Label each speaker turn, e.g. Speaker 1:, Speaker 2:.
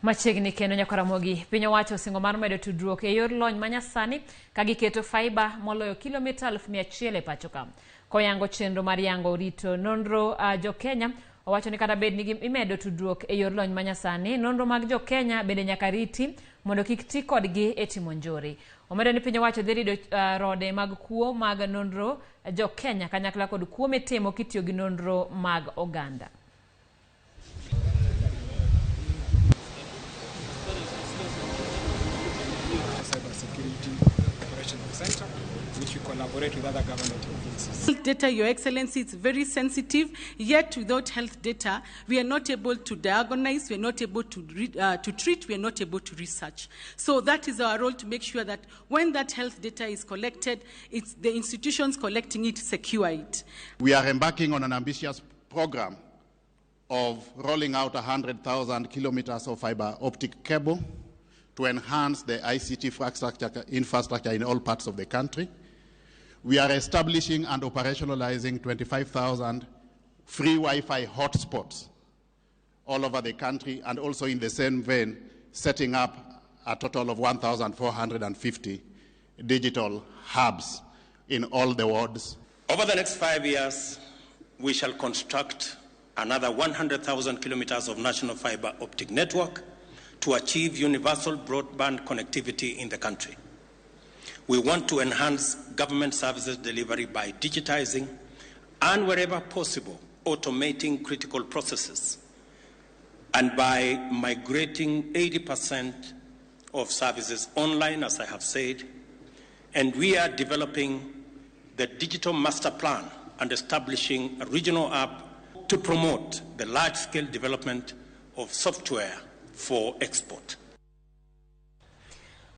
Speaker 1: Machiegni kendo nyaka Ramogi piny owacho osingo mar medo tudruok e yor lony manyasani ka giketo fiber moloyo kilomita 100,000 e pacho ka. Koyango chenro mar yango rito nonro jokenya owacho ni kata bed ni imedo tudruok e yor lony manyasani, nonro mag jokenya bende nyaka riti mondo kik ti kodgi e timo njore. Omedo ni piny owacho dhi rido rode mag kuo mag nonro jokenya kanyakla kod kuo mitimo kitiyo gi nonro mag oganda.
Speaker 2: Center, which we collaborate with other government agencies.
Speaker 3: Health data, Your Excellency, it's very sensitive, yet without health data, we are not able to diagnose, we are not able to treat, we are not able to research. So that is our role, to make sure that when that health data is collected, it's the institutions collecting it secure it.
Speaker 4: We are embarking on an ambitious program of rolling out 100,000 kilometers of fiber optic cable to enhance the ICT infrastructure in all parts of the country. We are establishing and operationalizing 25,000 free Wi-Fi hotspots all over the country, and also in the same vein, setting up a total of 1,450 digital hubs in all the wards.
Speaker 5: Over the next 5 years, we shall construct another 100,000 kilometers of national fiber optic network to achieve universal broadband connectivity in the country. We want to enhance government services delivery by digitizing and, wherever possible, automating critical processes, and by migrating 80% of services online, as I have said. And we are developing the digital master plan and establishing a regional app to promote the large-scale development of software for export.